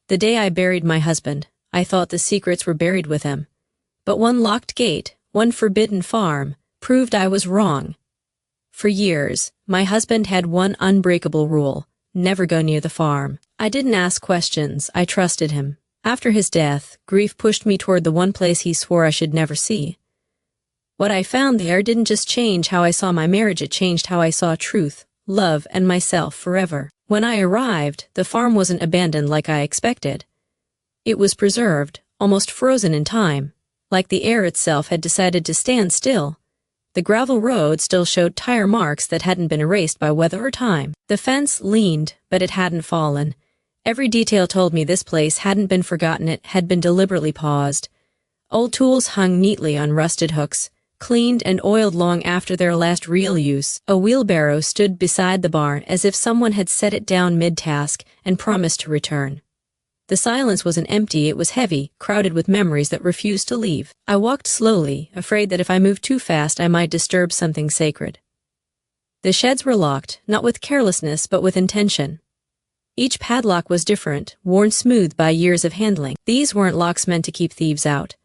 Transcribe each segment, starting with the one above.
The day I buried my husband, I thought the secrets were buried with him. But one locked gate, one forbidden farm, proved I was wrong. For years, my husband had one unbreakable rule: never go near the farm. I didn't ask questions, I trusted him. After his death, grief pushed me toward the one place he swore I should never see. What I found there didn't just change how I saw my marriage, it changed how I saw truth, love, and myself forever. When I arrived, the farm wasn't abandoned like I expected. It was preserved, almost frozen in time, like the air itself had decided to stand still. The gravel road still showed tire marks that hadn't been erased by weather or time. The fence leaned, but it hadn't fallen. Every detail told me this place hadn't been forgotten, it had been deliberately paused. Old tools hung neatly on rusted hooks, cleaned and oiled long after their last real use. A wheelbarrow stood beside the barn as if someone had set it down mid-task and promised to return. The silence wasn't empty, it was heavy, crowded with memories that refused to leave. I walked slowly, afraid that if I moved too fast I might disturb something sacred. The sheds were locked, not with carelessness but with intention. Each padlock was different, worn smooth by years of handling. These weren't locks meant to keep thieves out.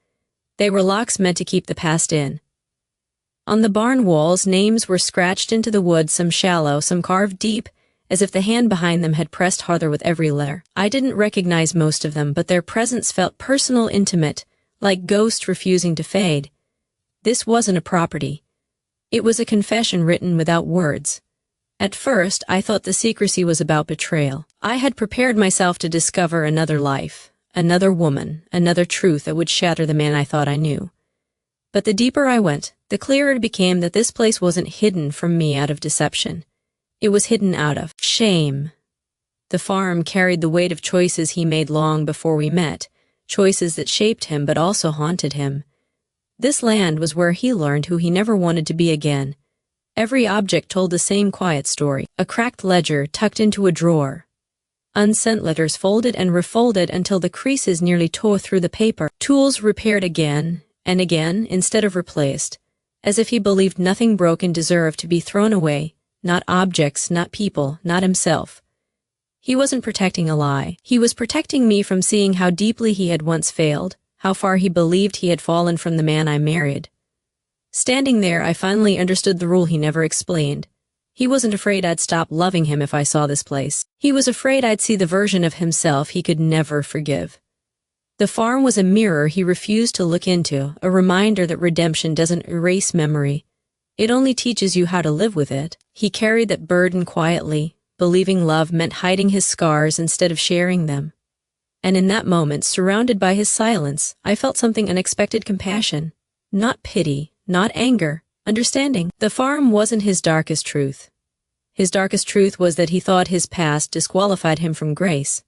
They were locks meant to keep the past in. On the barn walls, names were scratched into the wood, some shallow, some carved deep, as if the hand behind them had pressed harder with every letter. I didn't recognize most of them, but their presence felt personal, intimate, like ghosts refusing to fade. This wasn't a property. It was a confession written without words. At first, I thought the secrecy was about betrayal. I had prepared myself to discover another life, another woman, another truth that would shatter the man I thought I knew. But the deeper I went, the clearer it became that this place wasn't hidden from me out of deception. It was hidden out of shame. The farm carried the weight of choices he made long before we met, choices that shaped him but also haunted him. This land was where he learned who he never wanted to be again. Every object told the same quiet story: a cracked ledger tucked into a drawer, unsent letters folded and refolded until the creases nearly tore through the paper, tools repaired again and again instead of replaced, as if he believed nothing broken deserved to be thrown away, not objects, not people, not himself. He wasn't protecting a lie. He was protecting me from seeing how deeply he had once failed, how far he believed he had fallen from the man I married. Standing there, I finally understood the rule he never explained. He wasn't afraid I'd stop loving him if I saw this place. He was afraid I'd see the version of himself he could never forgive. The farm was a mirror he refused to look into, a reminder that redemption doesn't erase memory. It only teaches you how to live with it. He carried that burden quietly, believing love meant hiding his scars instead of sharing them. And in that moment, surrounded by his silence, I felt something unexpected: compassion. Not pity, not anger, understanding. The farm wasn't his darkest truth. His darkest truth was that he thought his past disqualified him from grace.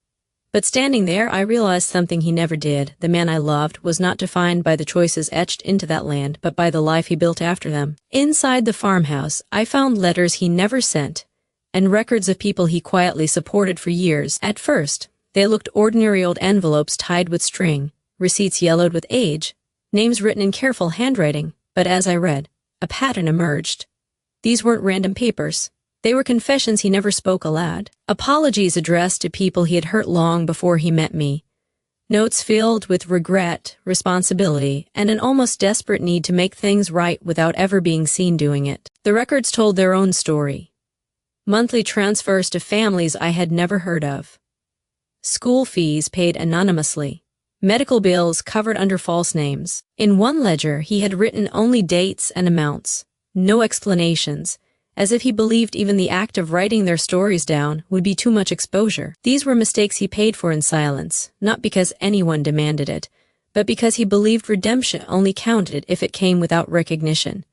But standing there, I realized something he never did. The man I loved was not defined by the choices etched into that land, but by the life he built after them. Inside the farmhouse, I found letters he never sent, and records of people he quietly supported for years. At first, they looked ordinary old envelopes tied with string, receipts yellowed with age, names written in careful handwriting. But as I read, a pattern emerged. These weren't random papers. They were confessions he never spoke aloud. Apologies addressed to people he had hurt long before he met me. Notes filled with regret, responsibility, and an almost desperate need to make things right without ever being seen doing it. The records told their own story. Monthly transfers to families I had never heard of. School fees paid anonymously. Medical bills covered under false names. In one ledger, he had written only dates and amounts. No explanations, as if he believed even the act of writing their stories down would be too much exposure. These were mistakes he paid for in silence, not because anyone demanded it, but because he believed redemption only counted if it came without recognition.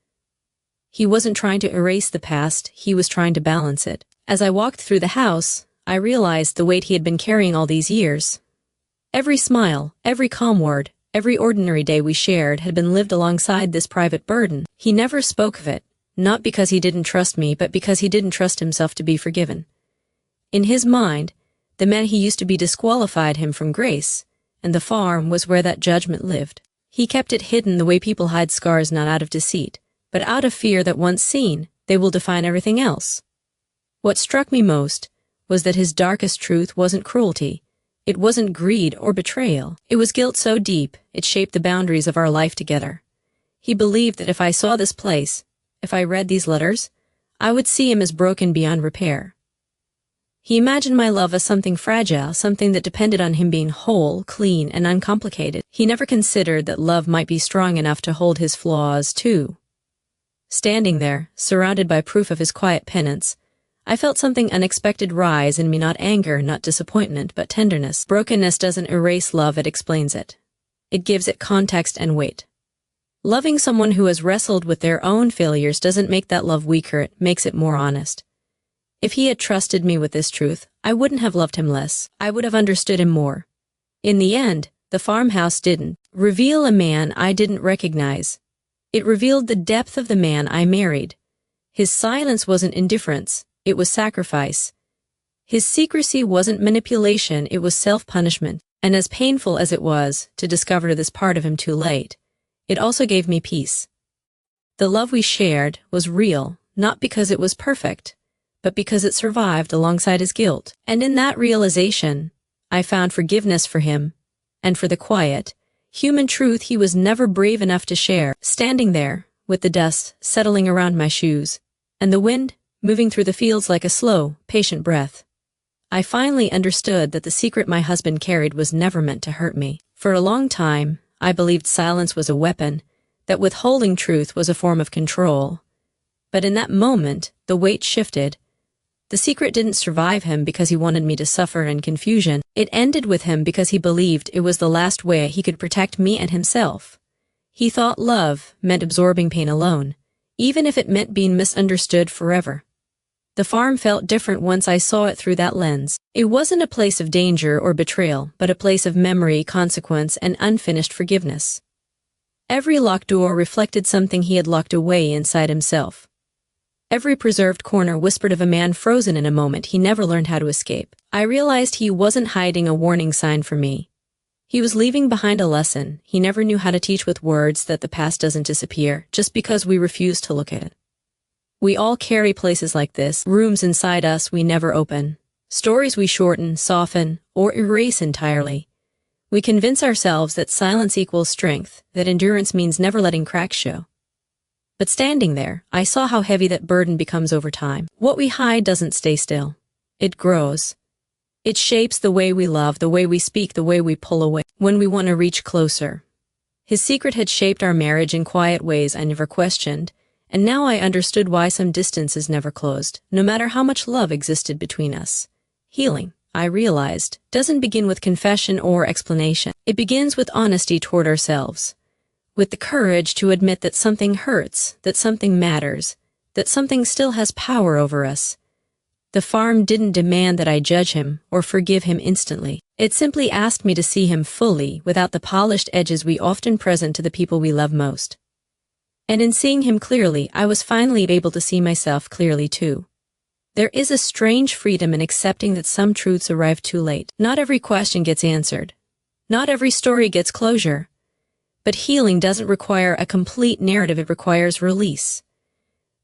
He wasn't trying to erase the past, he was trying to balance it. As I walked through the house, I realized the weight he had been carrying all these years. Every smile, every calm word, every ordinary day we shared had been lived alongside this private burden. He never spoke of it. Not because he didn't trust me, but because he didn't trust himself to be forgiven. In his mind, the man he used to be disqualified him from grace, and the farm was where that judgment lived. He kept it hidden the way people hide scars, not out of deceit, but out of fear that once seen, they will define everything else. What struck me most was that his darkest truth wasn't cruelty. It wasn't greed or betrayal. It was guilt so deep, it shaped the boundaries of our life together. He believed that if I saw this place, if I read these letters, I would see him as broken beyond repair. He imagined my love as something fragile, something that depended on him being whole, clean, and uncomplicated. He never considered that love might be strong enough to hold his flaws, too. Standing there, surrounded by proof of his quiet penance, I felt something unexpected rise in me, not anger, not disappointment, but tenderness. Brokenness doesn't erase love, it explains it. It gives it context and weight. Loving someone who has wrestled with their own failures doesn't make that love weaker, it makes it more honest. If he had trusted me with this truth, I wouldn't have loved him less. I would have understood him more. In the end, the farmhouse didn't reveal a man I didn't recognize. It revealed the depth of the man I married. His silence wasn't indifference, it was sacrifice. His secrecy wasn't manipulation, it was self-punishment. And as painful as it was to discover this part of him too late, it also gave me peace. The love we shared was real, not because it was perfect, but because it survived alongside his guilt. And in that realization, I found forgiveness for him, and for the quiet, human truth he was never brave enough to share. Standing there, with the dust settling around my shoes, and the wind moving through the fields like a slow, patient breath, I finally understood that the secret my husband carried was never meant to hurt me. For a long time, I believed silence was a weapon, that withholding truth was a form of control. But in that moment, the weight shifted. The secret didn't survive him because he wanted me to suffer in confusion. It ended with him because he believed it was the last way he could protect me and himself. He thought love meant absorbing pain alone, even if it meant being misunderstood forever. The farm felt different once I saw it through that lens. It wasn't a place of danger or betrayal, but a place of memory, consequence, and unfinished forgiveness. Every locked door reflected something he had locked away inside himself. Every preserved corner whispered of a man frozen in a moment he never learned how to escape. I realized he wasn't hiding a warning sign for me. He was leaving behind a lesson he never knew how to teach with words, that the past doesn't disappear just because we refuse to look at it. We all carry places like this, rooms inside us we never open, stories we shorten, soften, or erase entirely. We convince ourselves that silence equals strength, that endurance means never letting cracks show. But standing there, I saw how heavy that burden becomes over time. What we hide doesn't stay still. It grows. It shapes the way we love, the way we speak, the way we pull away when we want to reach closer. His secret had shaped our marriage in quiet ways I never questioned, and now I understood why some distances never closed, no matter how much love existed between us. Healing, I realized, doesn't begin with confession or explanation. It begins with honesty toward ourselves. With the courage to admit that something hurts, that something matters, that something still has power over us. The farm didn't demand that I judge him or forgive him instantly. It simply asked me to see him fully, without the polished edges we often present to the people we love most. And in seeing him clearly, I was finally able to see myself clearly too. There is a strange freedom in accepting that some truths arrive too late. Not every question gets answered. Not every story gets closure. But healing doesn't require a complete narrative, it requires release.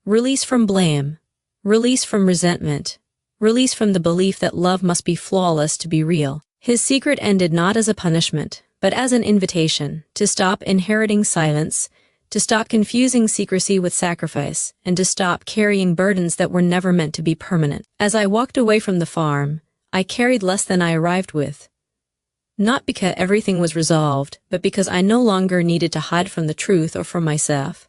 Release from blame. Release from resentment. Release from the belief that love must be flawless to be real. His secret ended not as a punishment, but as an invitation to stop inheriting silence, to stop confusing secrecy with sacrifice, and to stop carrying burdens that were never meant to be permanent. As I walked away from the farm, I carried less than I arrived with. Not because everything was resolved, but because I no longer needed to hide from the truth or from myself.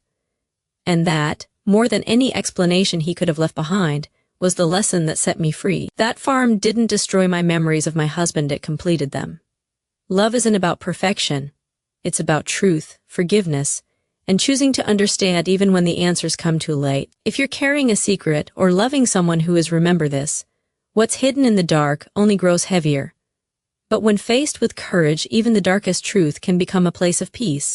And that, more than any explanation he could have left behind, was the lesson that set me free. That farm didn't destroy my memories of my husband, it completed them. Love isn't about perfection. It's about truth, forgiveness, and choosing to understand even when the answers come too late. If you're carrying a secret or loving someone who is, remember this: what's hidden in the dark only grows heavier. But when faced with courage, even the darkest truth can become a place of peace.